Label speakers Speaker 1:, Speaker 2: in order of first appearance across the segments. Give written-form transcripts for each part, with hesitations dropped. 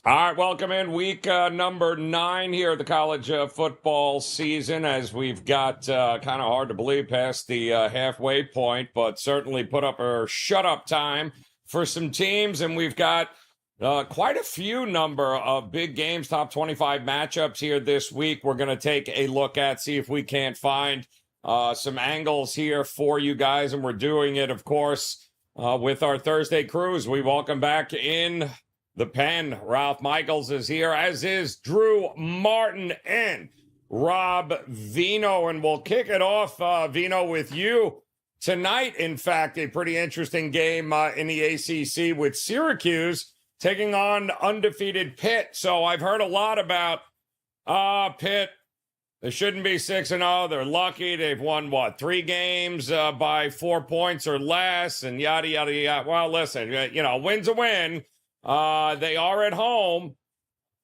Speaker 1: All right, welcome in week number 9 here of the college football season, as we've got kind of hard to believe past the halfway point, but certainly put up or shut up time for some teams, and we've got quite a few number of big games, top 25 matchups here this week. We're going to take a look at, see if we can't find some angles here for you guys, and we're doing it, of course, with our Thursday cruise. We welcome back in the pen. Ralph Michaels is here, as is Drew Martin and Rob Veno. And we'll kick it off, Veno, with you. Tonight, in fact, a pretty interesting game in the ACC with Syracuse taking on undefeated Pitt. So I've heard a lot about Pitt. They shouldn't be 6-0. They're lucky. They've won, 3 games by 4 points or less, and yada, yada, yada. Well, listen, win's a win. They are at home.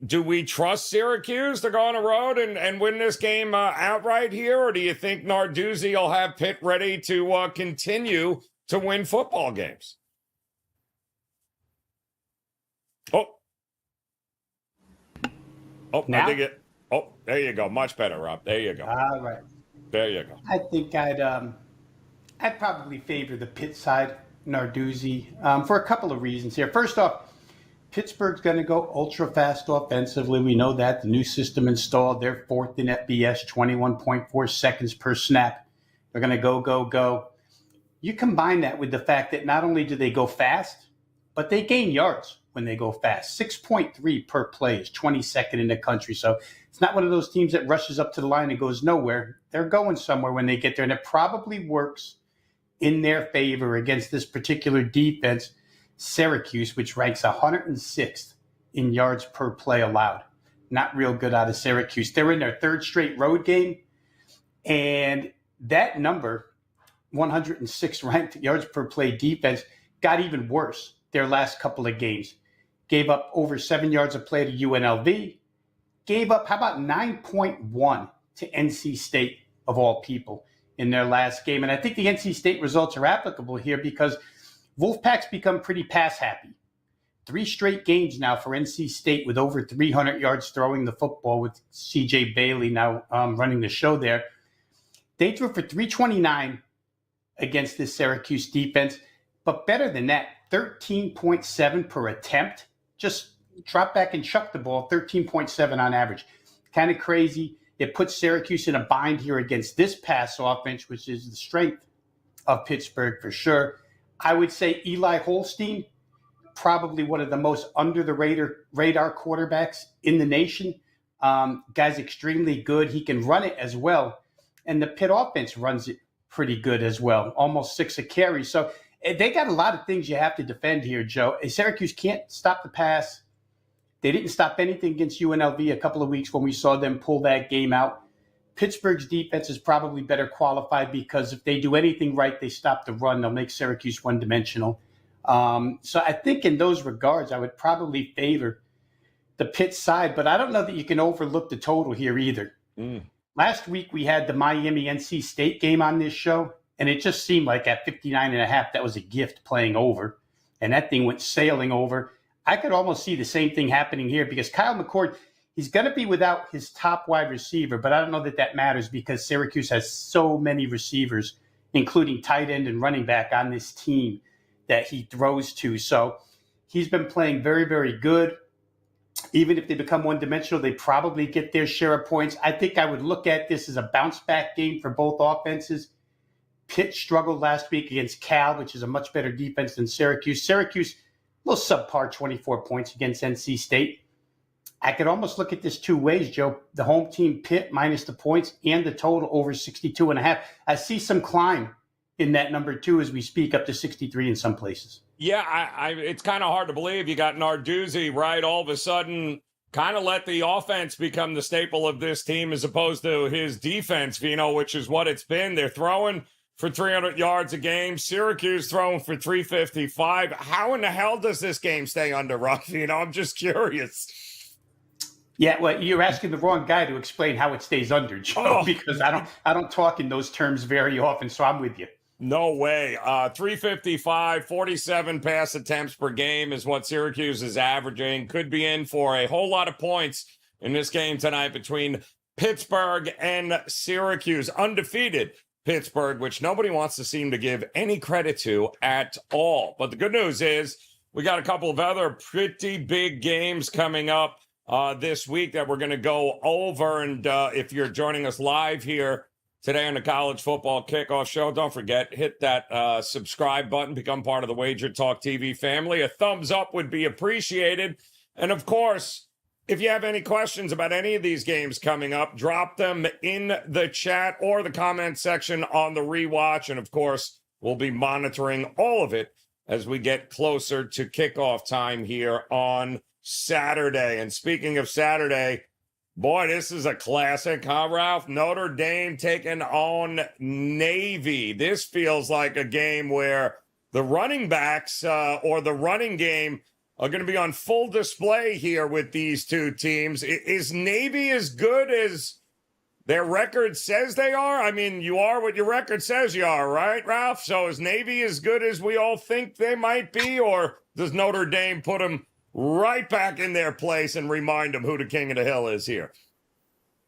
Speaker 1: Do we trust Syracuse to go on the road and win this game outright here? Or do you think Narduzzi will have Pitt ready to continue to win football games?
Speaker 2: Now?
Speaker 1: I think it. Oh, there you go. Much better, Rob. There you go.
Speaker 2: All right.
Speaker 1: There you go.
Speaker 2: I think I'd probably favor the Pitt side, Narduzzi, for a couple of reasons here. First off, Pittsburgh's going to go ultra fast offensively. We know that. The new system installed. They're 4th in FBS, 21.4 seconds per snap. They're going to go. You combine that with the fact that not only do they go fast, but they gain yards when they go fast. 6.3 per play is 22nd in the country. So it's not one of those teams that rushes up to the line and goes nowhere. They're going somewhere when they get there, and it probably works in their favor against this particular defense, Syracuse, which ranks 106th in yards per play allowed. Not real good out of Syracuse. They're in their 3rd straight road game, and that number, 106 ranked yards per play defense, got even worse their last couple of games. Gave up over 7 yards a play to UNLV. Gave up, 9.1 to NC State, of all people, in their last game. And I think the NC State results are applicable here because Wolfpack's become pretty pass happy. 3 straight games now for NC State with over 300 yards throwing the football, with CJ Bailey now running the show there. They threw for 329 against this Syracuse defense, but better than that, 13.7 per attempt. Just drop back and chuck the ball, 13.7 on average. Kind of crazy. It puts Syracuse in a bind here against this pass offense, which is the strength of Pittsburgh for sure. I would say Eli Holstein, probably one of the most under the radar quarterbacks in the nation. Guy's extremely good. He can run it as well. And the Pitt offense runs it pretty good as well, almost 6 a carry. So they got a lot of things you have to defend here, Joe. Syracuse can't stop the pass. They didn't stop anything against UNLV a couple of weeks when we saw them pull that game out. Pittsburgh's defense is probably better qualified because if they do anything right, they stop the run. They'll make Syracuse one-dimensional. So I think in those regards, I would probably favor the Pitt side, but I don't know that you can overlook the total here either. Last week, we had the Miami-NC State game on this show, and it just seemed like at 59.5, that was a gift playing over, and that thing went sailing over. I could almost see the same thing happening here because Kyle McCord, he's going to be without his top wide receiver, but I don't know that that matters because Syracuse has so many receivers, including tight end and running back on this team that he throws to. So he's been playing very, very good. Even if they become one-dimensional, they probably get their share of points. I think I would look at this as a bounce-back game for both offenses. Pitt struggled last week against Cal, which is a much better defense than Syracuse. Syracuse, a little subpar, 24 points against NC State. I could almost look at this 2 ways, Joe. The home team, Pitt, minus the points and the total over 62.5. I see some climb in that number 2 as we speak, up to 63 in some places.
Speaker 1: Yeah, it's kind of hard to believe you got Narduzzi, right? All of a sudden, kind of let the offense become the staple of this team as opposed to his defense, which is what it's been. They're throwing for 300 yards a game. Syracuse throwing for 355. How in the hell does this game stay under Ruff? I'm just curious.
Speaker 2: Yeah, well, you're asking the wrong guy to explain how it stays under, Joe, because I don't talk in those terms very often, so I'm with you.
Speaker 1: No way. 355, 47 pass attempts per game is what Syracuse is averaging. Could be in for a whole lot of points in this game tonight between Pittsburgh and Syracuse. Undefeated Pittsburgh, which nobody wants to seem to give any credit to at all. But the good news is we got a couple of other pretty big games coming up this week that we're going to go over. And if you're joining us live here today on the College Football Kickoff Show, don't forget, hit that subscribe button, become part of the WagerTalk TV family. A thumbs up would be appreciated. And of course, if you have any questions about any of these games coming up, drop them in the chat or the comment section on the rewatch. And of course, we'll be monitoring all of it as we get closer to kickoff time here on Saturday. And speaking of Saturday, boy, this is a classic, huh, Ralph? Notre Dame taking on Navy. This feels like a game where the running backs or the running game are going to be on full display here with these two teams. Is Navy as good as their record says they are? I mean, you are what your record says you are, right, Ralph? So is Navy as good as we all think they might be, or does Notre Dame put them right back in their place and remind them who the king of the hill is here?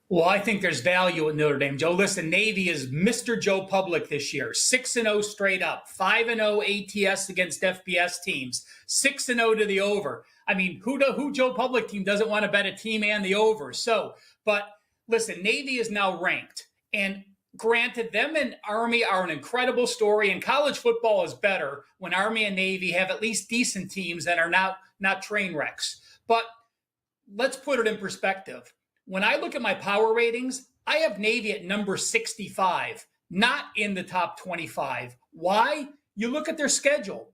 Speaker 3: Well, I think there's value at Notre Dame, Joe. Listen, Navy is Mr. Joe Public this year. 6-0 straight up, 5-0 ATS against FBS teams, 6-0 to the over. I mean, who Joe Public team doesn't want to bet a team and the over? So, but listen, Navy is now ranked. And granted, them and Army are an incredible story, and college football is better when Army and Navy have at least decent teams that are not train wrecks. But let's put it in perspective. When I look at my power ratings, I have Navy at number 65, not in the top 25. Why? You look at their schedule.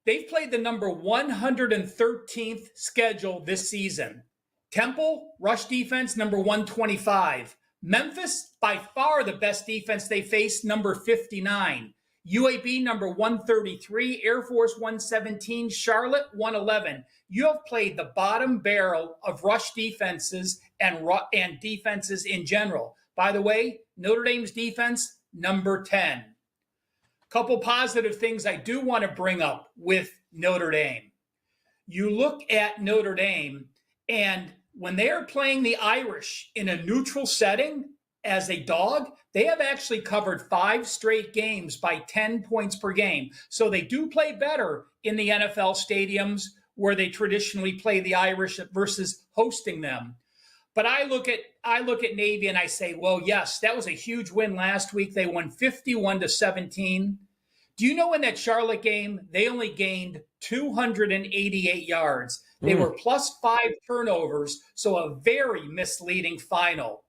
Speaker 3: They've played the number 113th schedule this season. Temple, rush defense, number 125. Memphis, by far the best defense they faced, number 59. UAB, number 133. Air Force, 117. Charlotte, 111. You have played the bottom barrel of rush defenses and defenses in general. By the way, Notre Dame's defense, number 10. Couple positive things I do want to bring up with Notre Dame. You look at Notre Dame, and when they are playing the Irish in a neutral setting as a dog, they have actually covered 5 straight games by 10 points per game. So they do play better in the NFL stadiums where they traditionally play the Irish versus hosting them. But I look at Navy and I say, well, yes, that was a huge win last week. They won 51-17. Do you know in that Charlotte game, they only gained 288 yards. They were plus 5 turnovers, so a very misleading final.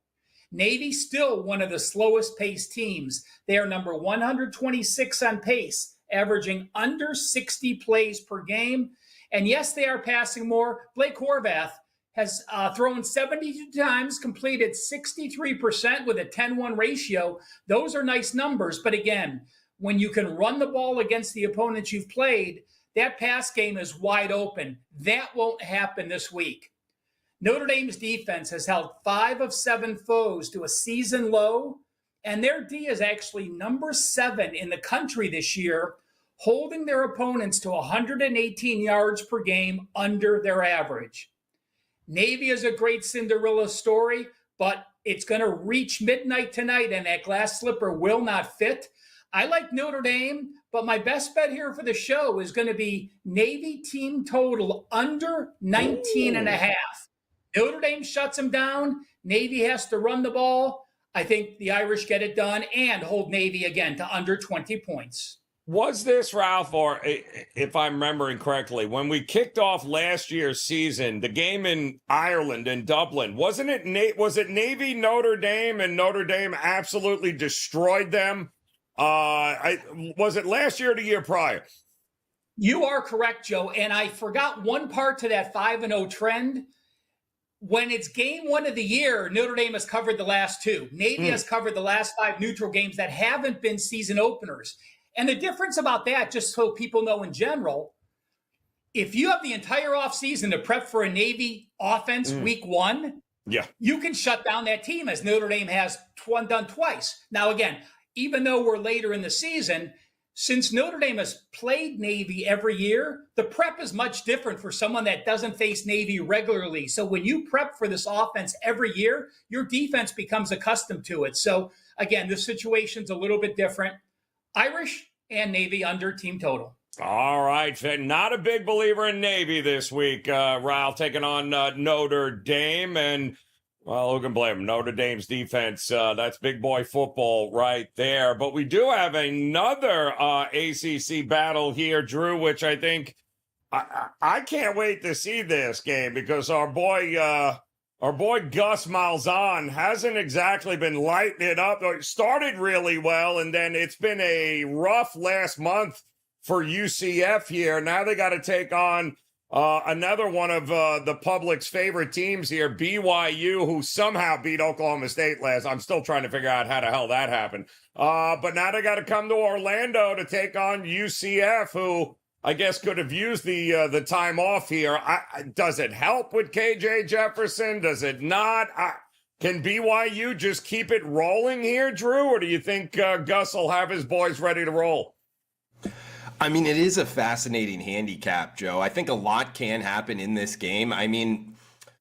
Speaker 3: Navy still one of the slowest paced teams. They are number 126 on pace, averaging under 60 plays per game. And yes, they are passing more. Blake Horvath has thrown 72 times, completed 63% with a 10-1 ratio. Those are nice numbers. But again, when you can run the ball against the opponents you've played, that pass game is wide open. That won't happen this week. Notre Dame's defense has held 5 of 7 foes to a season low, and their D is actually number 7 in the country this year, holding their opponents to 118 yards per game under their average. Navy is a great Cinderella story, but it's going to reach midnight tonight, and that glass slipper will not fit. I like Notre Dame, but my best bet here for the show is going to be Navy team total under 19.5. Notre Dame shuts them down. Navy has to run the ball. I think the Irish get it done and hold Navy again to under 20 points.
Speaker 1: Was this, Ralph, or if I'm remembering correctly, when we kicked off last year's season, the game in Ireland, in Dublin, was it Navy, Notre Dame, and Notre Dame absolutely destroyed them? Was it last year or the year prior?
Speaker 3: You are correct, Joe. And I forgot one part to that 5-0 trend. When it's game 1 of the year, Notre Dame has covered the last 2. Navy has covered the last 5 neutral games that haven't been season openers. And the difference about that, just so people know in general, if you have the entire offseason to prep for a Navy offense week 1,
Speaker 1: yeah,
Speaker 3: you can shut down that team, as Notre Dame has done twice. Now, again, even though we're later in the season, since Notre Dame has played Navy every year, the prep is much different for someone that doesn't face Navy regularly. So when you prep for this offense every year, your defense becomes accustomed to it. So again, this situation's a little bit different. Irish and Navy under team total.
Speaker 1: All right. Not a big believer in Navy this week. Ralph taking on Notre Dame. And, well, who can blame him? Notre Dame's defense, that's big boy football right there. But we do have another ACC battle here, Drew, which I think I can't wait to see this game because our boy Gus Malzahn hasn't exactly been lighting it up. It started really well, and then it's been a rough last month for UCF here. Now they got to take on another one of the public's favorite teams here, BYU, who somehow beat Oklahoma State last. I'm still trying to figure out how the hell that happened. But now they got to come to Orlando to take on UCF, who I guess could have used the time off here. Does it help with KJ Jefferson? Does it not? Can BYU just keep it rolling here, Drew? Or do you think Gus will have his boys ready to roll?
Speaker 4: I mean, it is a fascinating handicap, Joe. I think a lot can happen in this game. I mean,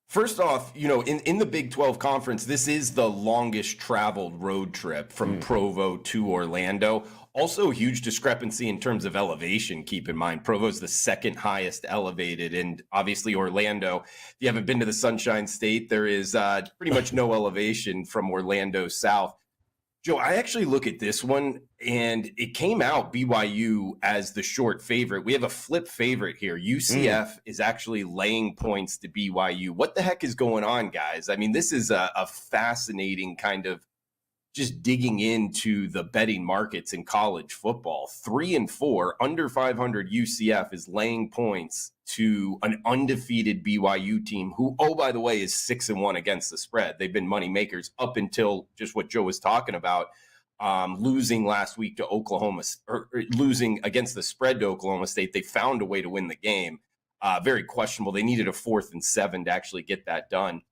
Speaker 4: first off, in the Big 12 Conference, this is the longest traveled road trip from Provo to Orlando. Also, huge discrepancy in terms of elevation. Keep in mind, Provo's the second highest elevated, and obviously Orlando. If you haven't been to the Sunshine State, there is pretty much no elevation from Orlando south. Joe, I actually look at this one, and it came out BYU as the short favorite. We have a flip favorite here. UCF is actually laying points to BYU. What the heck is going on, guys? I mean, this is a fascinating kind of just digging into the betting markets in college football. 3-4, under 500 UCF is laying points to an undefeated BYU team who, oh, by the way, is 6-1 against the spread. They've been money makers up until just what Joe was talking about, losing last week to Oklahoma, or losing against the spread to Oklahoma State. They found a way to win the game. Very questionable. They needed a 4th and 7 to actually get that done.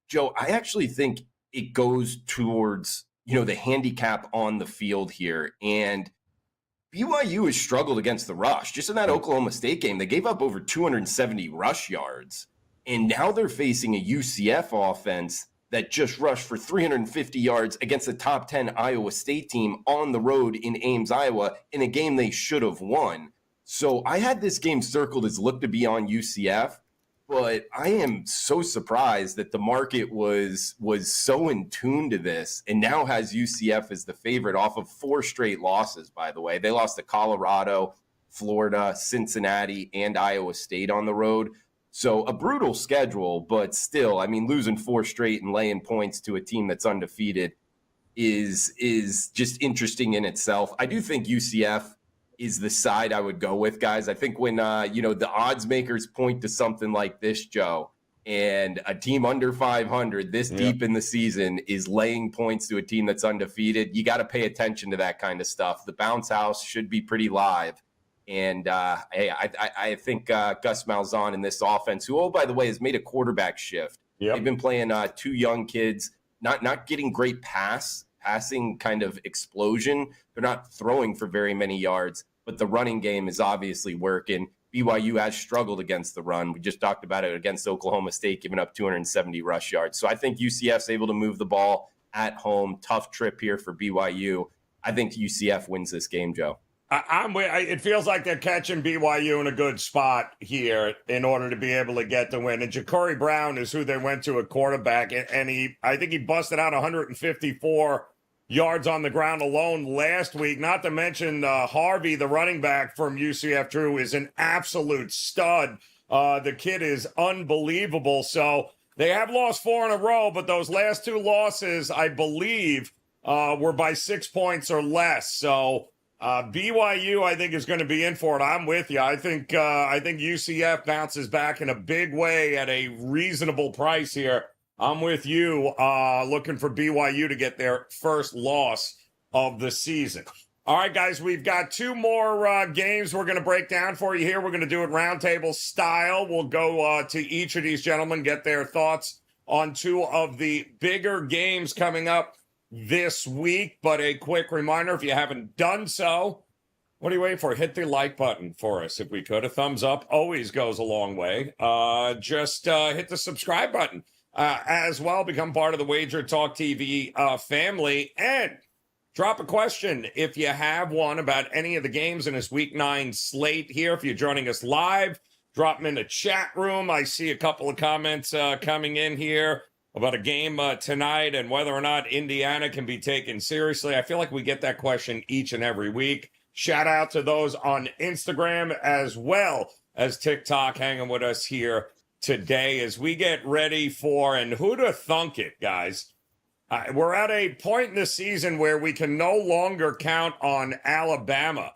Speaker 4: Joe, I actually think it goes towards the handicap on the field here. And BYU has struggled against the rush. Just in that Oklahoma State game, they gave up over 270 rush yards. And now they're facing a UCF offense that just rushed for 350 yards against a top 10 Iowa State team on the road in Ames, Iowa, in a game they should have won. So I had this game circled as look to be on UCF. But I am so surprised that the market was so in tune to this and now has UCF as the favorite off of 4 straight losses, by the way. They lost to Colorado, Florida, Cincinnati, and Iowa State on the road. So a brutal schedule, but still, I mean, losing 4 straight and laying points to a team that's undefeated is just interesting in itself. I do think UCF is the side I would go with, guys. I think when, the odds makers point to something like this, Joe, and a team under 500 this deep in the season is laying points to a team that's undefeated, you got to pay attention to that kind of stuff. The bounce house should be pretty live. And, hey, I think Gus Malzahn in this offense, who, oh, by the way, has made a quarterback shift. Yep. They've been playing 2 young kids, not getting great passing kind of explosion. They're not throwing for very many yards, but the running game is obviously working. BYU has struggled against the run. We just talked about it against Oklahoma State, giving up 270 rush yards. So I think UCF's able to move the ball at home. Tough trip here for BYU. I think UCF wins this game, Joe.
Speaker 1: It feels like they're catching BYU in a good spot here in order to be able to get the win. And Ja'Cory Brown is who they went to at quarterback, and I think he busted out 154 yards on the ground alone last week. Not to mention Harvey, the running back from UCF, Drew, is an absolute stud. The kid is unbelievable. So they have lost 4 in a row, but those last 2 losses, I believe, were by 6 points or less. So BYU, I think, is going to be in for it. I'm with you. I think UCF bounces back in a big way at a reasonable price here. I'm with you, looking for BYU to get their first loss of the season. All right, guys, we've got 2 more games we're going to break down for you here. We're going to do it roundtable style. We'll go to each of these gentlemen, get their thoughts on 2 of the bigger games coming up this week. But a quick reminder, if you haven't done so, what are you waiting for? Hit the like button for us if we could. A thumbs up always goes a long way. Just hit the subscribe button as well. Become part of the WagerTalk TV family. And drop a question if you have one about any of the games in this Week 9 slate here. If you're joining us live, drop them in the chat room. I see a couple of comments coming in here about a game tonight and whether or not Indiana can be taken seriously. I feel like we get that question each and every week. Shout out to those on Instagram as well as TikTok hanging with us here today as we get ready for, and who'd have thunk it, guys? We're at a point in the season where we can no longer count on Alabama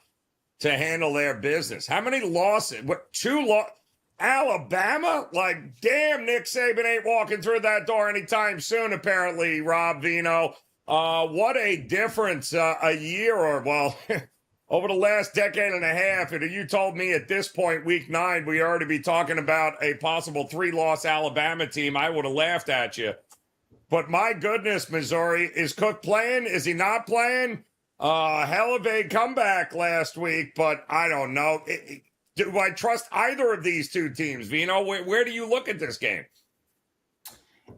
Speaker 1: to handle their business. How many losses? What, 2 losses? Alabama? Like, damn, Nick Saban ain't walking through that door anytime soon, apparently, Rob Veno. What a difference a year or, well, over the last decade and a half. And if you told me at this point, Week 9, we already be talking about a possible 3-loss Alabama team, I would have laughed at you. But my goodness, Missouri, is Cook playing? Is he not playing? Hell of a comeback last week, but I don't know. Do I trust either of these two teams? Veno, where do you look at this game?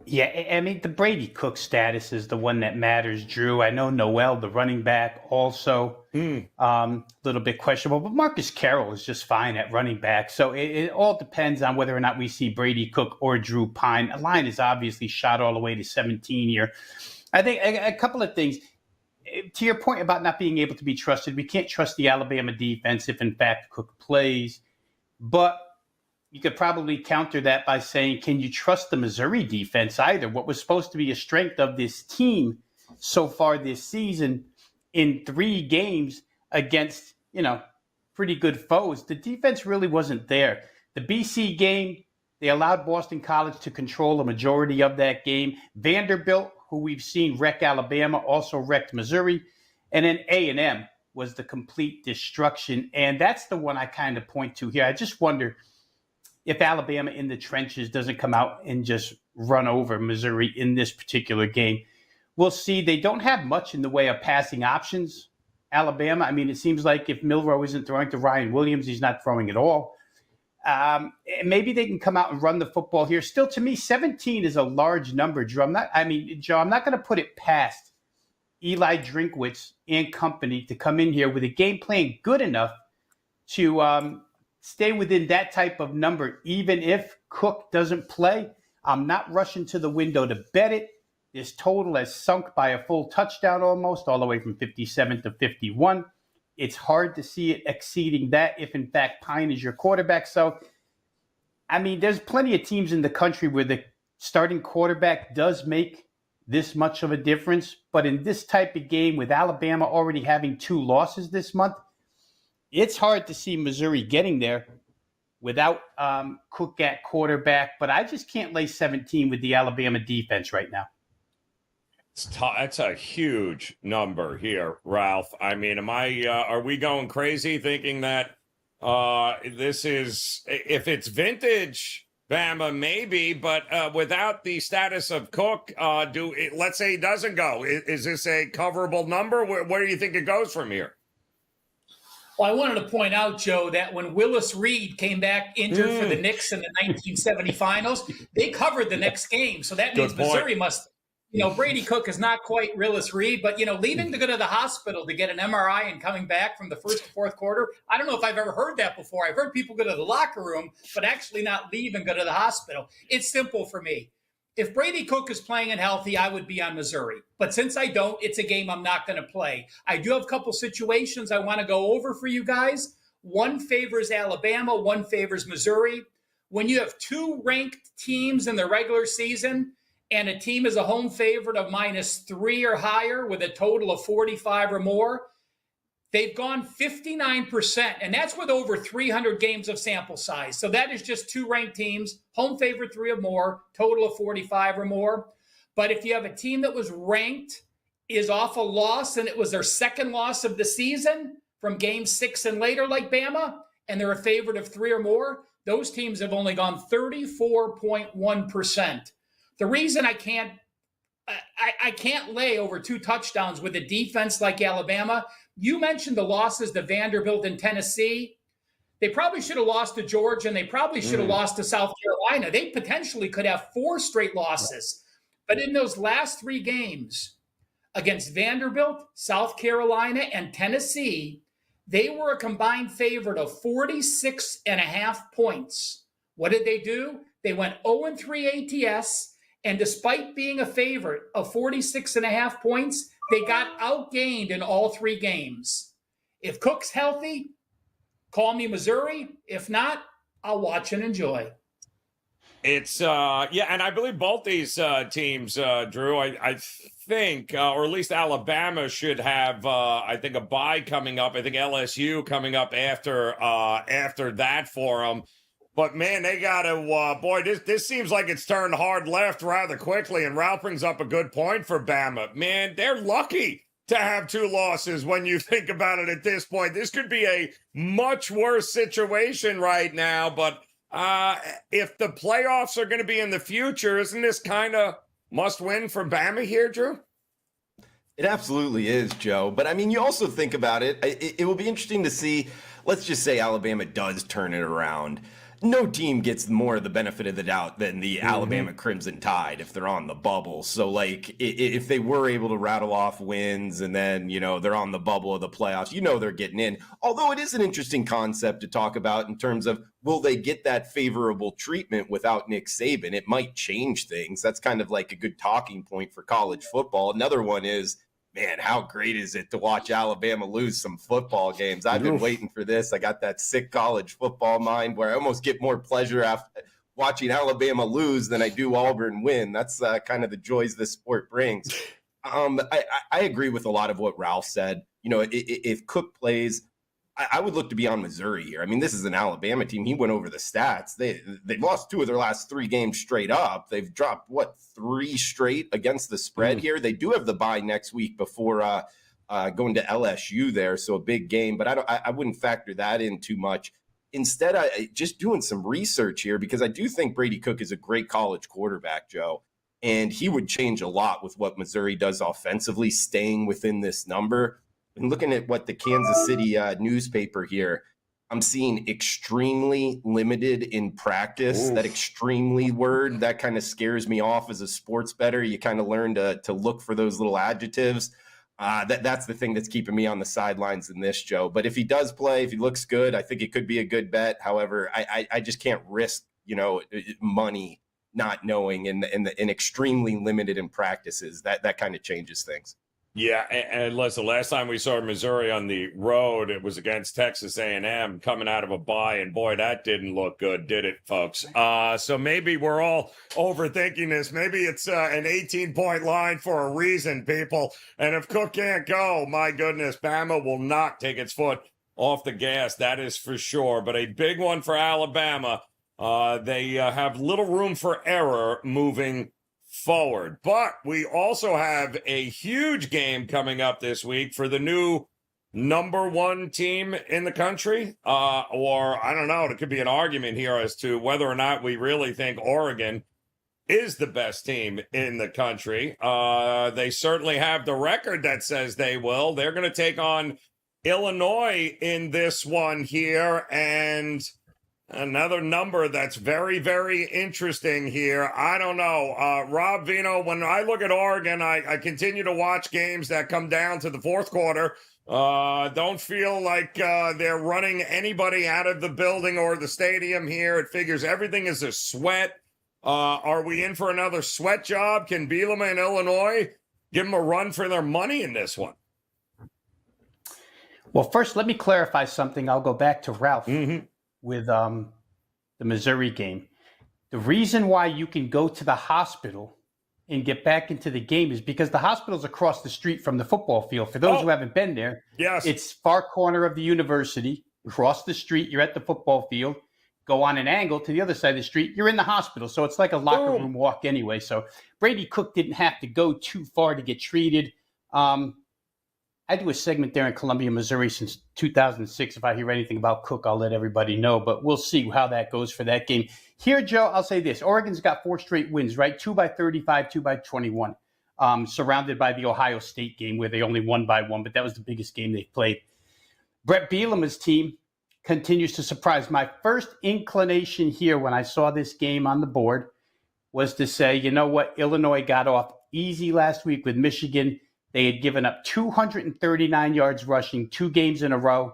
Speaker 2: Yeah, I mean, the Brady Cook status is the one that matters, Drew. I know Noel, the running back, also a little bit questionable, but Marcus Carroll is just fine at running back. So it all depends on whether or not we see Brady Cook or Drew Pine. A line is obviously shot all the way to 17 here. I think a couple of things. To your point about not being able to be trusted, we can't trust the Alabama defense if, in fact, Cook plays. But you could probably counter that by saying, can you trust the Missouri defense either? What was supposed to be a strength of this team so far this season in 3 games against, pretty good foes, the defense really wasn't there. The BC game, they allowed Boston College to control a majority of that game. Vanderbilt, who we've seen wreck Alabama, also wrecked Missouri. And then A&M was the complete destruction. And that's the one I kind of point to here. I just wonder if Alabama in the trenches doesn't come out and just run over Missouri in this particular game. We'll see. They don't have much in the way of passing options, Alabama. I mean, it seems like if Milroe isn't throwing to Ryan Williams, he's not throwing at all. Maybe they can come out and run the football here. Still, to me, 17 is a large number, Joe. I'm not going to put it past Eli Drinkwitz and company to come in here with a game plan good enough to stay within that type of number, even if Cook doesn't play. I'm not rushing to the window to bet it. This total has sunk by a full touchdown almost, all the way from 57 to 51. It's hard to see it exceeding that if, in fact, Pine is your quarterback. So, I mean, there's plenty of teams in the country where the starting quarterback does make this much of a difference. But in this type of game, with Alabama already having 2 losses this month, it's hard to see Missouri getting there without Cook at quarterback. But I just can't lay 17 with the Alabama defense right now.
Speaker 1: That's a huge number here, Ralph. I mean, are we going crazy thinking that this is, if it's vintage Bama, maybe, but without the status of Cook, let's say he doesn't go. Is this a coverable number? Where do you think it goes from here?
Speaker 3: Well, I wanted to point out, Joe, that when Willis Reed came back injured for the Knicks in the 1970 finals, they covered the next game. So that means Missouri must, Brady Cook is not quite Willis Reed, but, leaving to go to the hospital to get an MRI and coming back from the first to fourth quarter, I don't know if I've ever heard that before. I've heard people go to the locker room, but actually not leave and go to the hospital. It's simple for me. If Brady Cook is playing and healthy, I would be on Missouri. But since I don't, it's a game I'm not going to play. I do have a couple situations I want to go over for you guys. One favors Alabama, one favors Missouri. When you have 2 ranked teams in the regular season and a team is a home favorite of -3 or higher with a total of 45 or more, they've gone 59%, and that's with over 300 games of sample size. So that is just 2 ranked teams, home favorite 3 or more, total of 45 or more. But if you have a team that was ranked, is off a loss, and it was their second loss of the season from game 6 and later like Bama, and they're a favorite of 3 or more, those teams have only gone 34.1%. The reason I can't I can't lay over 2 touchdowns with a defense like Alabama. You mentioned the losses to Vanderbilt and Tennessee. They probably should have lost to Georgia, and they probably should have lost to South Carolina. They potentially could have 4 straight losses. But in those last 3 games against Vanderbilt, South Carolina, and Tennessee, they were a combined favorite of 46.5 points. What did they do? They went 0-3 ATS, and despite being a favorite of 46.5 points, they got outgained in all 3 games. If Cook's healthy, call me Missouri. If not, I'll watch and enjoy.
Speaker 1: It's and I believe both these teams, Drew, I think, or at least Alabama should have, I think, a bye coming up. I think LSU coming up after that for them. But man, they got to, this seems like it's turned hard left rather quickly. And Ralph brings up a good point for Bama. Man, they're lucky to have 2 losses when you think about it at this point. This could be a much worse situation right now, but if the playoffs are going to be in the future, isn't this kind of must win for Bama here, Drew?
Speaker 4: It absolutely is, Joe. But I mean, you also think about it, it will be interesting to see, let's just say Alabama does turn it around. No team gets more of the benefit of the doubt than the Alabama Crimson Tide if they're on the bubble. So, like, if they were able to rattle off wins and then, they're on the bubble of the playoffs, they're getting in. Although it is an interesting concept to talk about in terms of, will they get that favorable treatment without Nick Saban? It might change things. That's kind of like a good talking point for college football. Another one is, man, how great is it to watch Alabama lose some football games? I've been waiting for this. I got that sick college football mind where I almost get more pleasure after watching Alabama lose than I do Auburn win. That's kind of the joys this sport brings. I agree with a lot of what Ralph said. If Cook plays, I would look to be on Missouri here. I mean, this is an Alabama team. He went over the stats. They've lost 2 of their last 3 games straight up. They've dropped, 3 straight against the spread here. They do have the bye next week before going to LSU there, so a big game. But I wouldn't factor that in too much. Instead, I just doing some research here because I do think Brady Cook is a great college quarterback, Joe. And he would change a lot with what Missouri does offensively, staying within this number. And looking at what the Kansas City newspaper here, I'm seeing extremely limited in practice. That extremely word, that kind of scares me off as a sports bettor. You kind of learn to look for those little adjectives. That's the thing that's keeping me on the sidelines in this, Joe. But if he does play, if he looks good, I think it could be a good bet. However, I just can't risk, money not knowing and extremely limited in practices. That kind of changes things.
Speaker 1: Yeah, and listen, last time we saw Missouri on the road, it was against Texas A&M coming out of a bye, and boy, that didn't look good, did it, folks? So maybe we're all overthinking this. Maybe it's an 18-point line for a reason, people. And if Cook can't go, my goodness, Bama will not take its foot off the gas, that is for sure. But a big one for Alabama. They have little room for error moving forward. But we also have a huge game coming up this week for the new number 1 team in the country. Or I don't know, it could be an argument here as to whether or not we really think Oregon is the best team in the country. They certainly have the record that says they will. They're going to take on Illinois in this one here, and another number that's very, very interesting here. I don't know. Rob Veno, when I look at Oregon, I continue to watch games that come down to the 4th quarter. Don't feel like they're running anybody out of the building or the stadium here. It figures everything is a sweat. Are we in for another sweat job? Can Bielema in Illinois give them a run for their money in this one?
Speaker 2: Well, first, let me clarify something. I'll go back to Ralph. With the Missouri game. The reason why you can go to the hospital and get back into the game is because the hospital's across the street from the football field. For those who haven't been there,
Speaker 1: yes,
Speaker 2: it's far corner of the university, across the street, you're at the football field, go on an angle to the other side of the street, you're in the hospital. So it's like a locker room walk anyway. So Brady Cook didn't have to go too far to get treated. I do a segment there in Columbia, Missouri since 2006. If I hear anything about Cook, I'll let everybody know, but we'll see how that goes for that game. Here, Joe, I'll say this. Oregon's got 4 straight wins, right? 2 by 35, 2 by 21. surrounded by the Ohio State game where they only won by one, but that was the biggest game they've played. Brett Bielema's team continues to surprise. My first inclination here when I saw this game on the board was to say, you know what, Illinois got off easy last week with Michigan. They had given up 239 yards rushing 2 games in a row.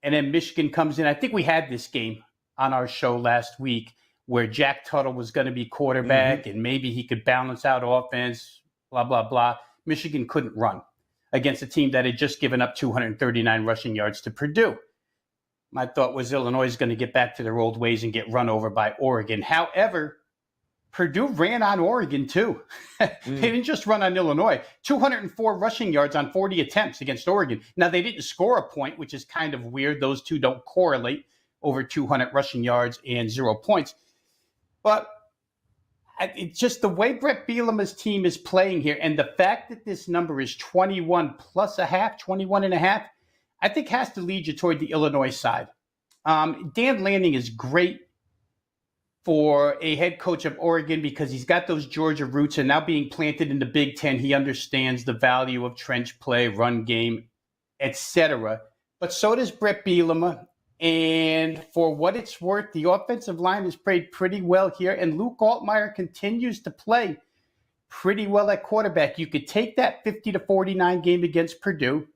Speaker 2: And then Michigan comes in. I think we had this game on our show last week where Jack Tuttle was going to be quarterback and maybe he could balance out offense, blah, blah, blah. Michigan couldn't run against a team that had just given up 239 rushing yards to Purdue. My thought was Illinois is going to get back to their old ways and get run over by Oregon. However, Purdue ran on Oregon too. They didn't just run on Illinois. 204 rushing yards on 40 attempts against Oregon. Now, they didn't score a point, which is kind of weird. Those two don't correlate, over 200 rushing yards and 0 points. But it's just the way Brett Bielema's team is playing here, and the fact that this number is 21 plus a half, 21 and a half, I think has to lead you toward the Illinois side. Dan Lanning is great for a head coach of Oregon because he's got those Georgia roots, and now being planted in the Big Ten, he understands the value of trench play, run game, etc. But so does Brett Bielema. And for what it's worth, the offensive line has played pretty well here, and Luke Altmaier continues to play pretty well at quarterback. You could take that 50-49 game against Purdue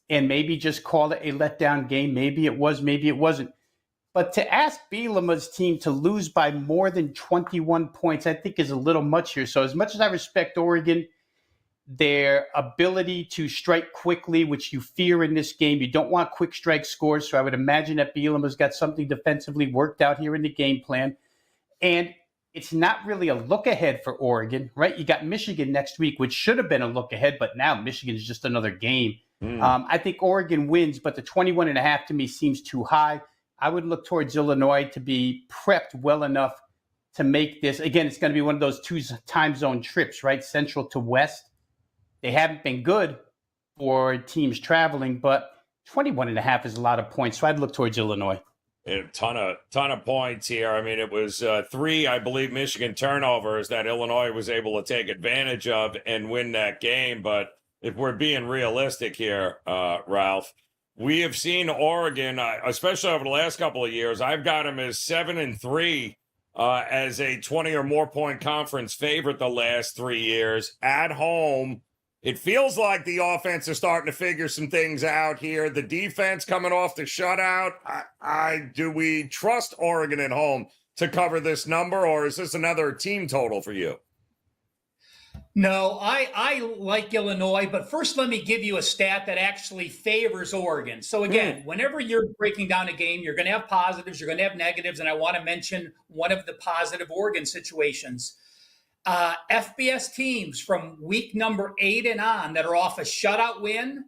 Speaker 2: and maybe just call it a letdown game. Maybe it was, maybe it wasn't. But to ask Bielema's team to lose by more than 21 points, I think is a little much here. So as much as I respect Oregon, their ability to strike quickly, which you fear in this game, you don't want quick strike scores. So I would imagine that Bielema's got something defensively worked out here in the game plan. And it's not really a look ahead for Oregon, right? You got Michigan next week, which should have been a look ahead, but now Michigan's just another game. I think Oregon wins, but the 21 and a half to me seems too high. I would look towards Illinois to be prepped well enough to make this. Again, it's going to be one of those 2 time zone trips, right? Central to West. They haven't been good for teams traveling, but 21 and a half is a lot of points. So I'd look towards Illinois.
Speaker 1: A ton of points here. I mean, it was 3, I believe, Michigan turnovers that Illinois was able to take advantage of and win that game. But if we're being realistic here, Ralph, we have seen Oregon, especially over the last couple of years. I've got them as 7-3 as a 20 or more point conference favorite the last 3 years at home. It feels like the offense is starting to figure some things out here. The defense coming off the shutout. Do we trust Oregon at home to cover this number, or is this another team total for you?
Speaker 3: No, I like Illinois, but first let me give you a stat that actually favors Oregon. So again, whenever you're breaking down a game, you're going to have positives, you're going to have negatives, and I want to mention one of the positive Oregon situations. FBS teams from week number 8 and on that are off a shutout win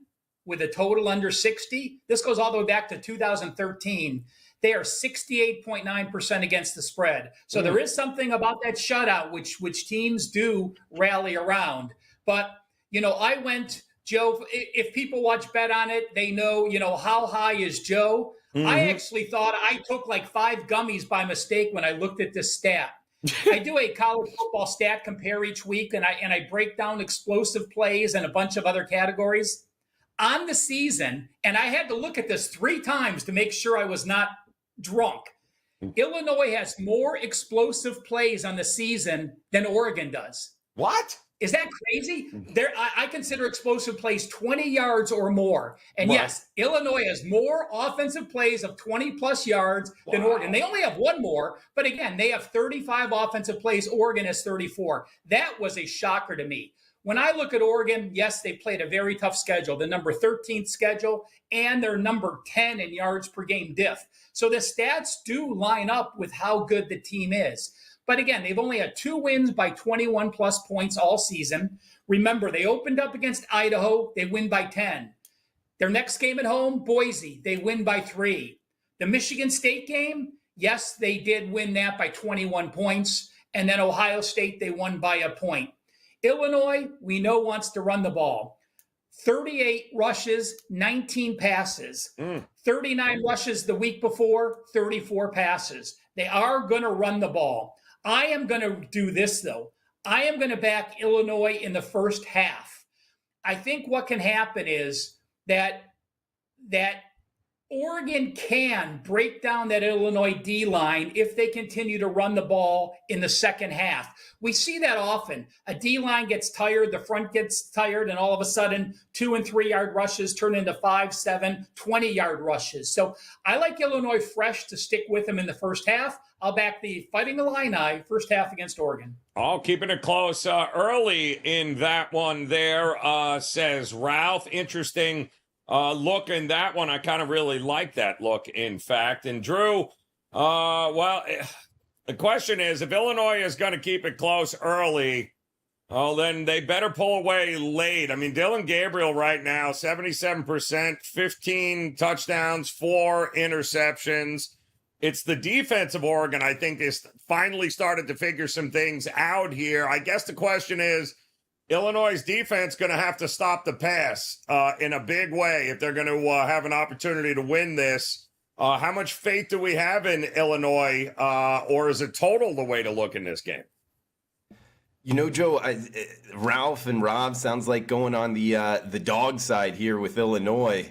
Speaker 3: with a total under 60, this goes all the way back to 2013. They are 68.9% against the spread. So there is something about that shutout which teams do rally around. But, I went, Joe, if people watch Bet on It, they know, how high is Joe? I actually thought I took like 5 gummies by mistake when I looked at this stat. I do a college football stat compare each week, and I break down explosive plays and a bunch of other categories. On the season, and I had to look at this 3 times to make sure I was not drunk. Illinois has more explosive plays on the season than Oregon does.
Speaker 1: What?
Speaker 3: Is that crazy? I consider explosive plays 20 yards or more. And yes, Illinois has more offensive plays of 20-plus yards than Oregon. They only have 1 more, but again, they have 35 offensive plays. Oregon has 34. That was a shocker to me. When I look at Oregon, yes, they played a very tough schedule, the number 13th schedule, and they're number 10 in yards per game diff. So the stats do line up with how good the team is. But again, they've only had 2 wins by 21-plus points all season. Remember, they opened up against Idaho. They win by 10. Their next game at home, Boise, they win by 3. The Michigan State game, yes, they did win that by 21 points. And then Ohio State, they won by a point. Illinois, we know, wants to run the ball. 38 rushes, 19 passes. 39 rushes the week before, 34 passes. They are going to run the ball. I am going to do this, though. I am going to back Illinois in the first half. I think what can happen is that Oregon can break down that Illinois D-line if they continue to run the ball in the second half. We see that often. A D-line gets tired, the front gets tired, and all of a sudden 2 and 3 yard rushes turn into 5, 7, 20-yard rushes. So I like Illinois fresh to stick with them in the first half. I'll back the Fighting Illini first half against Oregon.
Speaker 1: Oh, keeping it close. Early in that one there, says Ralph. Interesting look in that one. I kind of really like that look, in fact. And Drew, the question is, if Illinois is going to keep it close early, then they better pull away late. I mean, Dylan Gabriel right now, 77%, 15 touchdowns, 4 interceptions. It's the defense of Oregon, I think, is finally started to figure some things out here. I guess the question is, Illinois' defense going to have to stop the pass in a big way if they're going to have an opportunity to win this. How much faith do we have in Illinois, or is it total the way to look in this game?
Speaker 4: You know, Joe, Ralph and Rob sounds like going on the dog side here with Illinois.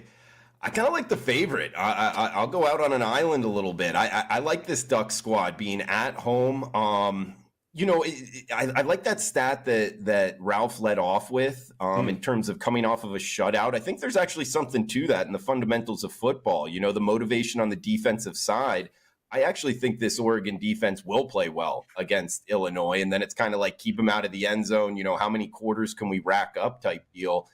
Speaker 4: I kind of like the favorite. I'll go out on an island a little bit. I like this Duck squad being at home. I like that stat that Ralph led off with in terms of coming off of a shutout. I think there's actually something to that in the fundamentals of football. You know, the motivation on the defensive side. I actually think this Oregon defense will play well against Illinois, and then it's kind of like keep them out of the end zone. You know, how many quarters can we rack up type deal.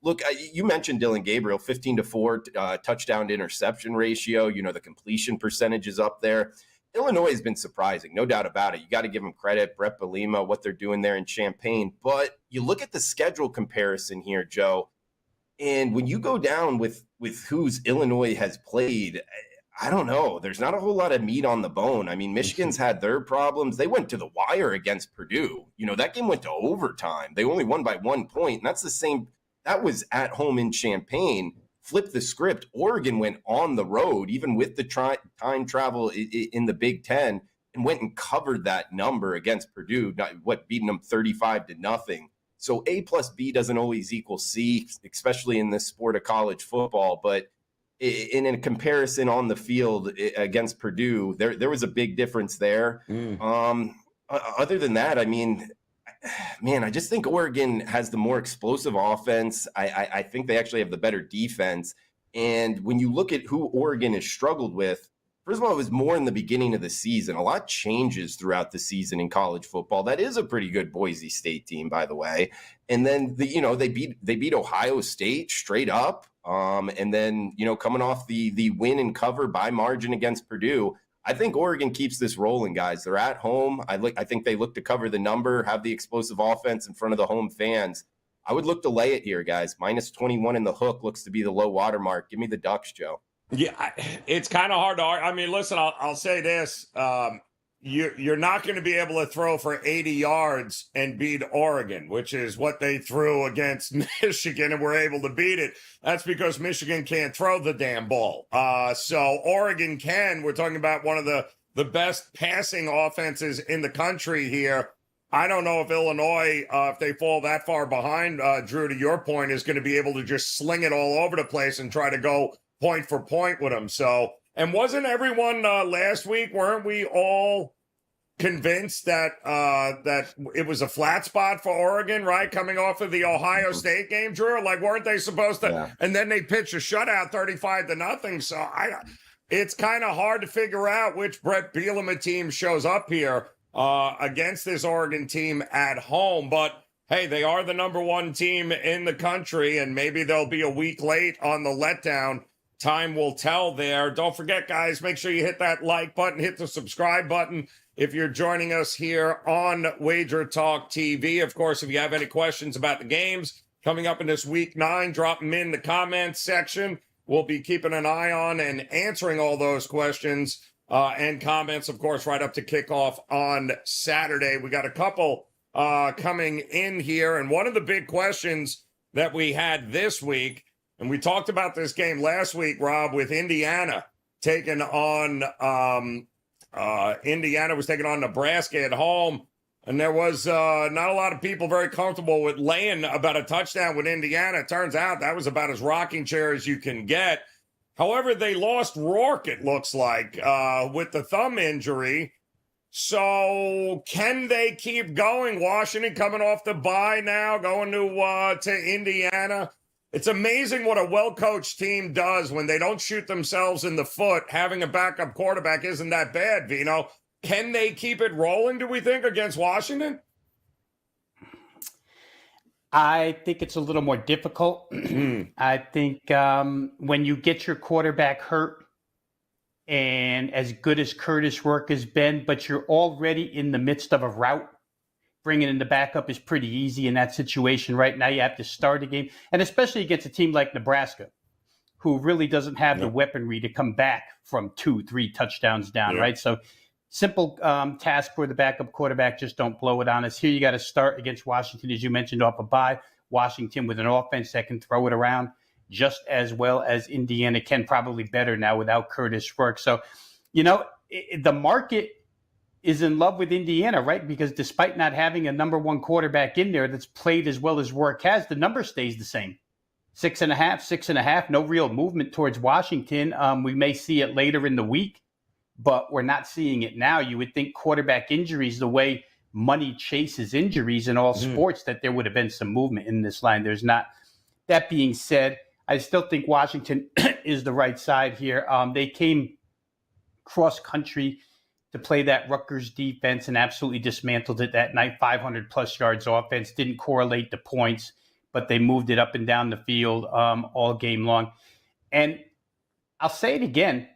Speaker 4: Look, you mentioned Dylan Gabriel, 15-4 touchdown to interception ratio. You know, the completion percentage is up there. Illinois has been surprising, no doubt about it. You got to give them credit, Brett Bielema, what they're doing there in Champaign. But you look at the schedule comparison here, Joe, and when you go down with who's Illinois has played, I don't know. There's not a whole lot of meat on the bone. I mean, Michigan's had their problems. They went to the wire against Purdue. You know, that game went to overtime. They only won by 1 point, and that's the same. That was at home in Champaign. Flip the script. Oregon went on the road, even with the time travel in the Big Ten, and went and covered that number against Purdue, beating them 35-0. So A plus B doesn't always equal C, especially in this sport of college football. But in a comparison on the field against Purdue, there was a big difference there. Other than that, I mean, man, I just think Oregon has the more explosive offense. I think they actually have the better defense. And when you look at who Oregon has struggled with, first of all, it was more in the beginning of the season. A lot changes throughout the season in college football. That is a pretty good Boise State team, by the way. And then they beat Ohio State straight up. And then, coming off the win and cover by margin against Purdue, I think Oregon keeps this rolling, guys. They're at home. I think they look to cover the number, have the explosive offense in front of the home fans. I would look to lay it here, guys. Minus 21 in the hook looks to be the low water mark. Give me the Ducks, Joe.
Speaker 1: Yeah, it's kind of hard to argue. I mean, listen, I'll say this. You're not going to be able to throw for 80 yards and beat Oregon, which is what they threw against Michigan and were able to beat it. That's because Michigan can't throw the damn ball. So Oregon can. We're talking about one of the best passing offenses in the country here. I don't know if Illinois, if they fall that far behind, Drew, to your point, is going to be able to just sling it all over the place and try to go point for point with them. So, and wasn't everyone last week, weren't we all convinced that that it was a flat spot for Oregon, right? Coming off of the Ohio State game, Drew? Like, weren't they supposed to? Yeah. And then they pitched a shutout 35-0. So it's kind of hard to figure out which Brett Bielema team shows up here against this Oregon team at home. But hey, they are the number one team in the country, and maybe they'll be a week late on the letdown. Time will tell there. Don't forget, guys, make sure you hit that like button, hit the subscribe button if you're joining us here on WagerTalk TV. Of course, if you have any questions about the games coming up in this week 9, drop them in the comments section. We'll be keeping an eye on and answering all those questions and comments, of course, right up to kickoff on Saturday. We got a couple coming in here. And one of the big questions that we had this week, and we talked about this game last week, Rob, with Indiana taking on Indiana was taking on Nebraska at home. And there was not a lot of people very comfortable with laying about a touchdown with Indiana. It turns out that was about as rocking chair as you can get. However, they lost Rourke, it looks like, with the thumb injury. So can they keep going? Washington coming off the bye now, going to Indiana. It's amazing what a well-coached team does when they don't shoot themselves in the foot. Having a backup quarterback isn't that bad, Veno. Can they keep it rolling, do we think, against Washington?
Speaker 2: I think it's a little more difficult. I think when you get your quarterback hurt, and as good as Curtis Rourke has been, but you're already in the midst of a rout, bringing in the backup is pretty easy in that situation. Right now, you have to start a game, and especially against a team like Nebraska, who really doesn't have the weaponry to come back from 2-3 touchdowns down, right? So simple task for the backup quarterback. Just don't blow it on us. Here you got to start against Washington, as you mentioned, off a bye. Washington with an offense that can throw it around just as well as Indiana can, probably better now without Curtis Rourke. So, the market is in love with Indiana, right? Because despite not having a number one quarterback in there that's played as well as Rourke has, the number stays the same. 6.5, no real movement towards Washington. We may see it later in the week, but we're not seeing it now. You would think quarterback injuries, the way money chases injuries in all sports, that there would have been some movement in this line. There's not. That being said, I still think Washington is the right side here. They came cross country to play that Rutgers defense and absolutely dismantled it that night. 500 plus yards offense, didn't correlate the points, but they moved it up and down the field all game long. And I'll say it again,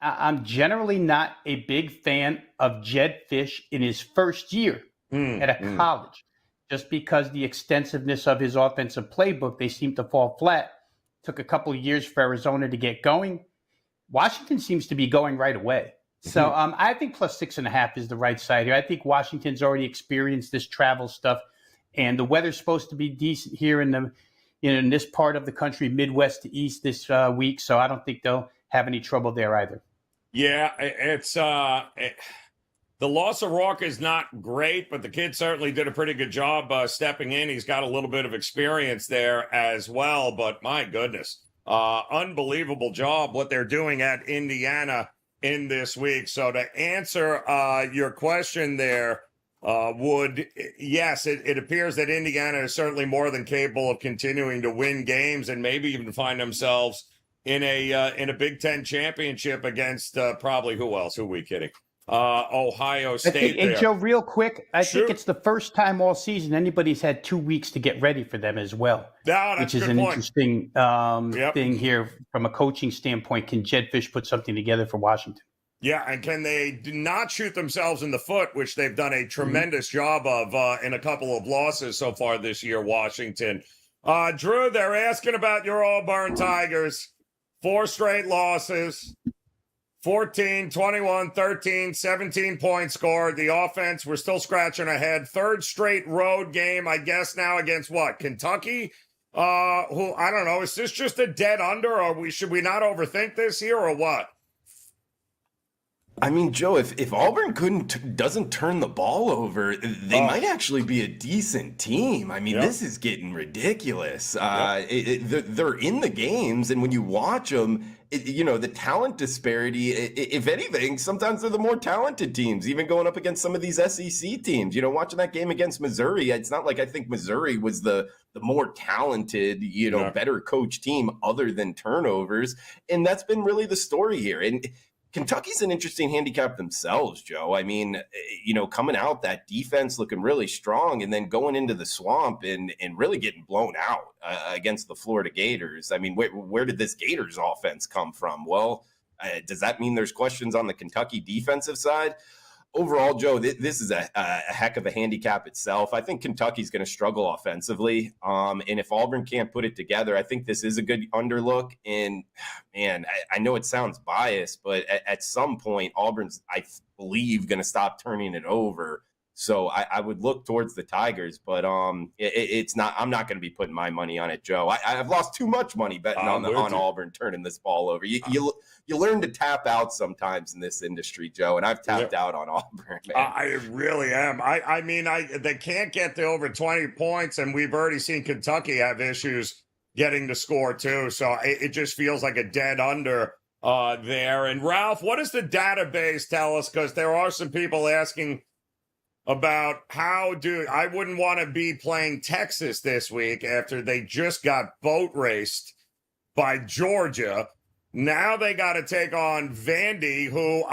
Speaker 2: I'm generally not a big fan of Jed Fish in his first year at a college, just because the extensiveness of his offensive playbook, they seem to fall flat. Took a couple of years for Arizona to get going. Washington seems to be going right away. So I think plus 6.5 is the right side here. I think Washington's already experienced this travel stuff, and the weather's supposed to be decent here in this part of the country, Midwest to East this week. So I don't think they'll have any trouble there either.
Speaker 1: Yeah, it's the loss of Rourke is not great, but the kid certainly did a pretty good job stepping in. He's got a little bit of experience there as well, but my goodness, unbelievable job what they're doing at Indiana in this week. So to answer your question there, it appears that Indiana is certainly more than capable of continuing to win games and maybe even find themselves in a Big Ten championship against probably who else? Who are we kidding? Ohio State.
Speaker 2: And Joe, real quick, I think it's the first time all season anybody's had 2 weeks to get ready for them as well, which is an interesting thing here from a coaching standpoint. Can Jed Fish put something together for Washington?
Speaker 1: Yeah, and can they not shoot themselves in the foot, which they've done a tremendous job of in a couple of losses so far this year, Washington. Drew, they're asking about your Auburn Tigers. 4 straight losses. 14, 21, 13, 17 points scored. The offense, we're still scratching ahead. 3rd straight road game, I guess now against what? Kentucky? Who, I don't know. Is this just a dead under, or should we not overthink this here, or what?
Speaker 4: I mean, Joe, if Auburn doesn't turn the ball over, they might actually be a decent team. I mean, this is getting ridiculous. They're in the games, and when you watch them, the talent disparity, if anything, sometimes they're the more talented teams, even going up against some of these SEC teams. Watching that game against Missouri, it's not like I think Missouri was the more talented, better coached team other than turnovers. And that's been really the story here. And Kentucky's an interesting handicap themselves, Joe. I mean, coming out, that defense looking really strong, and then going into the swamp and really getting blown out against the Florida Gators. I mean, where did this Gators offense come from? Well, does that mean there's questions on the Kentucky defensive side? Overall, Joe, this is a heck of a handicap itself. I think Kentucky's going to struggle offensively. And if Auburn can't put it together, I think this is a good underlook. And, man, I know it sounds biased, but at some point, Auburn's, I believe, going to stop turning it over. So I would look towards the Tigers, but it's not. I'm not going to be putting my money on it, Joe. I've lost too much money betting on Auburn turning this ball over. You you learn to tap out sometimes in this industry, Joe, and I've tapped out on Auburn, man.
Speaker 1: I really am. I mean, they can't get to over 20 points, and we've already seen Kentucky have issues getting the score too. So it just feels like a dead under there. And Ralph, what does the database tell us? Because there are some people asking about I wouldn't want to be playing Texas this week after they just got boat raced by Georgia. Now they got to take on Vandy, who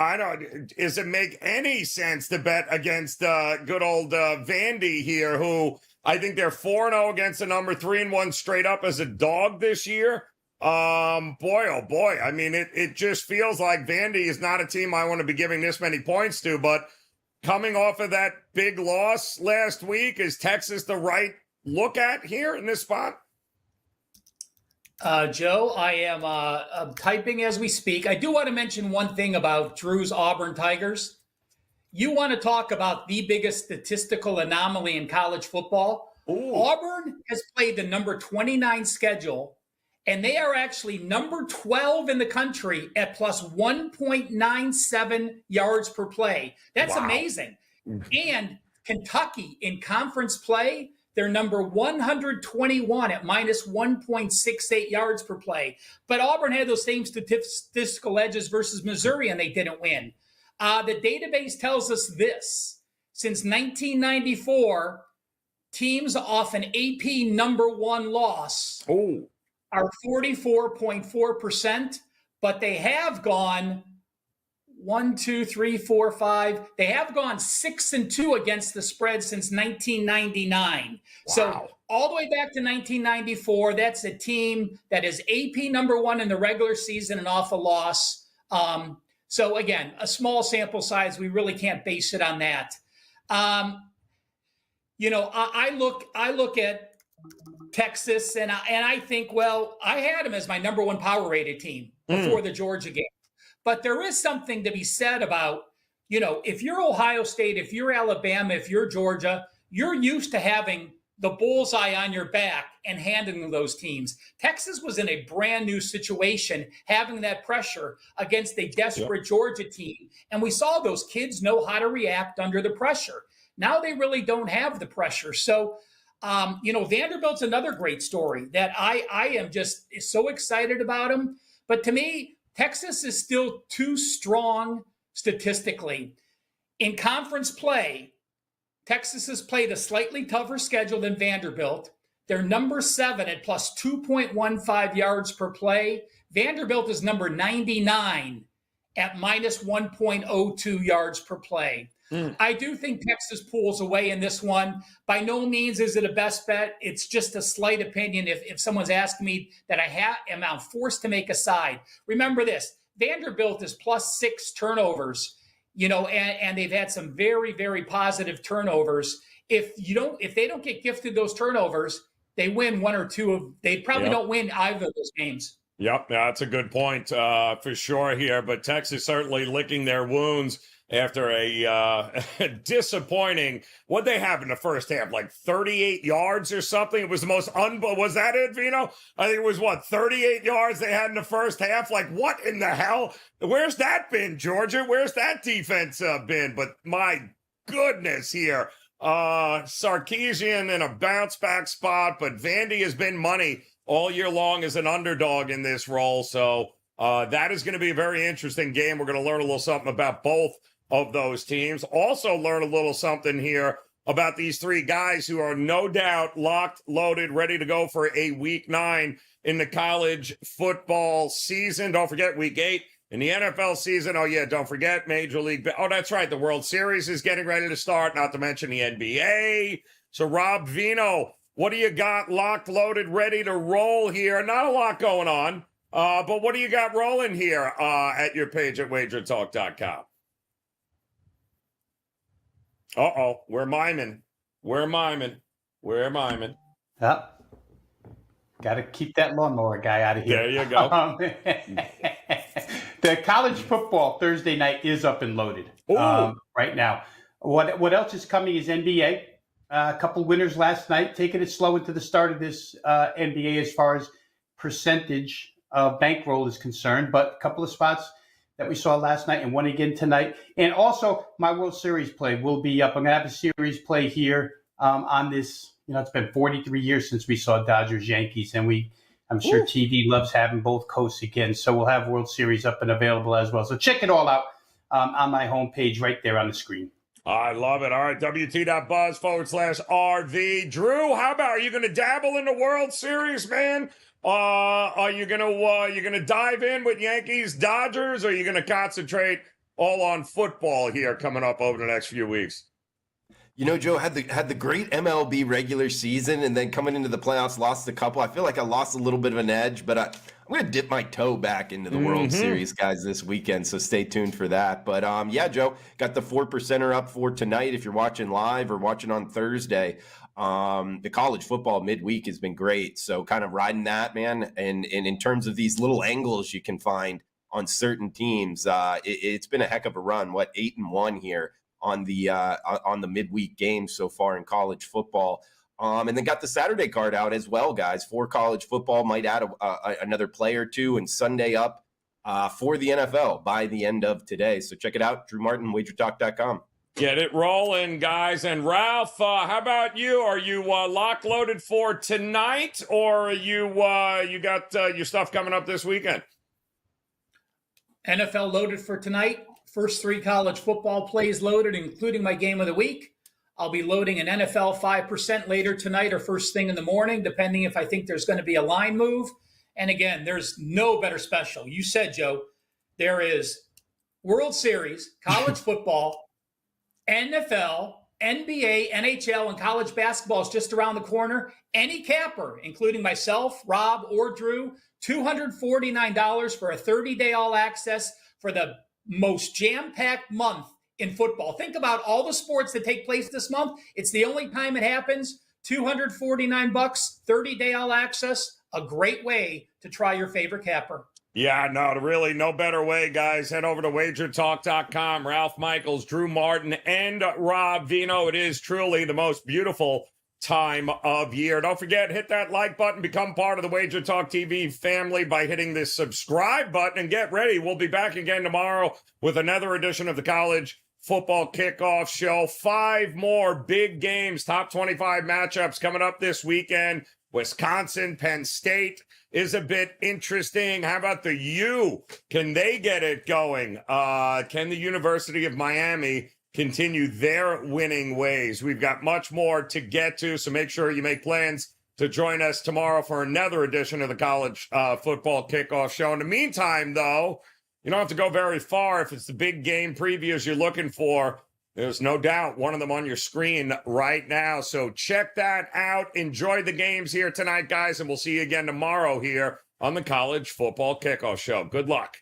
Speaker 1: does it make any sense to bet against good old Vandy here, who I think they're 4-0 against the number 3-1 straight up as a dog this year. Boy, oh boy. I mean, it just feels like Vandy is not a team I want to be giving this many points to, but coming off of that big loss last week, is Texas the right look at here in this spot?
Speaker 3: Joe, I am typing as we speak. I do want to mention one thing about Drew's Auburn Tigers. You want to talk about the biggest statistical anomaly in college football? Ooh. Auburn has played the number 29 schedule, and they are actually number 12 in the country at plus 1.97 yards per play. That's amazing. And Kentucky in conference play, they're number 121 at minus 1.68 yards per play. But Auburn had those same statistical edges versus Missouri, and they didn't win. The database tells us this. Since 1994, teams off an AP number one loss are 44.4%, but they have gone 1, 2, 3, 4, 5. They have gone 6-2 against the spread since 1999. Wow. So all the way back to 1994, that's a team that is AP number one in the regular season and off a loss. So again, a small sample size. We really can't base it on that. I look at Texas, and I think, well, I had them as my number one power rated team before the Georgia game. But there is something to be said about, if you're Ohio State, if you're Alabama, if you're Georgia, you're used to having the bullseye on your back and handling those teams. Texas was in a brand new situation, having that pressure against a desperate Georgia team. And we saw those kids know how to react under the pressure. Now they really don't have the pressure. So, Vanderbilt's another great story that I am just so excited about them. But to me, Texas is still too strong statistically. In conference play, Texas has played a slightly tougher schedule than Vanderbilt. They're number 7 at plus 2.15 yards per play. Vanderbilt is number 99 at minus 1.02 yards per play. I do think Texas pulls away in this one. By no means is it a best bet. It's just a slight opinion. If someone's asking me that am forced to make a side. Remember this, Vanderbilt is plus 6 turnovers, and they've had some very, very positive turnovers. If they don't get gifted those turnovers, they win one or two they probably don't win either of those games.
Speaker 1: Yep, that's a good point for sure here. But Texas certainly licking their wounds after a disappointing, what they have in the first half, like 38 yards or something. It was the most was that it, Veno? I think it was 38 yards they had in the first half. Like, what in the hell? Where's that been, Georgia? Where's that defense been? But my goodness here. Sarkisian in a bounce back spot, but Vandy has been money all year long as an underdog in this role. So that is going to be a very interesting game. We're going to learn a little something about both of those teams. Also learn a little something here about these three guys who are no doubt locked, loaded, ready to go for a week 9 in the college football season. Don't forget week 8 in the NFL season. Oh yeah, don't forget Major League. Oh, that's right. The World Series is getting ready to start, not to mention the NBA. So Rob Veno, what do you got locked, loaded, ready to roll here? Not a lot going on, but what do you got rolling here at your page at WagerTalk.com? Uh-oh, we're miming.
Speaker 2: Got to keep that lawnmower guy out of here.
Speaker 1: There you go.
Speaker 2: The college football Thursday night is up and loaded right now. What else is coming is NBA. A couple winners last night, taking it slow into the start of this NBA as far as percentage bankroll is concerned, but a couple of spots that we saw last night and one again tonight. And also my World Series play will be up. I'm going to have a series play here on this. It's been 43 years since we saw Dodgers Yankees, and I'm sure TV loves having both coasts again. So we'll have World Series up and available as well. So check it all out on my homepage right there on the screen.
Speaker 1: I love it. All right, WT.buzz/RV. Drew, how about, are you going to dabble in the World Series, man? Are you gonna dive in with Yankees, Dodgers, or are you gonna concentrate all on football here coming up over the next few weeks?
Speaker 4: Joe had the great MLB regular season, and then coming into the playoffs, lost a couple. I feel like I lost a little bit of an edge, but I'm going to dip my toe back into the World Series, guys, this weekend, so stay tuned for that. But, yeah, Joe, got the 4%er up for tonight if you're watching live or watching on Thursday. The college football midweek has been great, so kind of riding that, man. And in terms of these little angles you can find on certain teams, it's been a heck of a run. 8-1 here on the midweek games so far in college football. And then got the Saturday card out as well, guys, for college football. Might add another play or two, and Sunday up for the NFL by the end of today. So check it out, Drew Martin, WagerTalk.com.
Speaker 1: Get it rolling, guys. And Ralph, how about you? Are you lock loaded for tonight, or are you got your stuff coming up this weekend?
Speaker 3: NFL loaded for tonight. First 3 college football plays loaded, including my game of the week. I'll be loading an NFL 5% later tonight or first thing in the morning, depending if I think there's going to be a line move. And again, there's no better special. You said, Joe, there is World Series, college football, NFL, NBA, NHL, and college basketball is just around the corner. Any capper, including myself, Rob, or Drew, $249 for a 30-day all-access for the most jam-packed month in football. Think about all the sports that take place this month. It's the only time it happens. $249, 30-day all-access, a great way to try your favorite capper.
Speaker 1: Yeah, no, really no better way, guys. Head over to WagerTalk.com. Ralph Michaels, Drew Martin, and Rob Veno. It is truly the most beautiful time of year. Don't forget, hit that like button. Become part of the Wager Talk TV family by hitting this subscribe button. And get ready. We'll be back again tomorrow with another edition of the College Football Kickoff Show. 5 more big games, top 25 matchups coming up this weekend. Wisconsin, Penn State is a bit interesting. How about the U? Can they get it going? Can the University of Miami continue their winning ways? We've got much more to get to, so make sure you make plans to join us tomorrow for another edition of the College Football Kickoff Show. In the meantime, though, you don't have to go very far if it's the big game previews you're looking for. There's no doubt one of them on your screen right now. So check that out. Enjoy the games here tonight, guys, and we'll see you again tomorrow here on the College Football Kickoff Show. Good luck.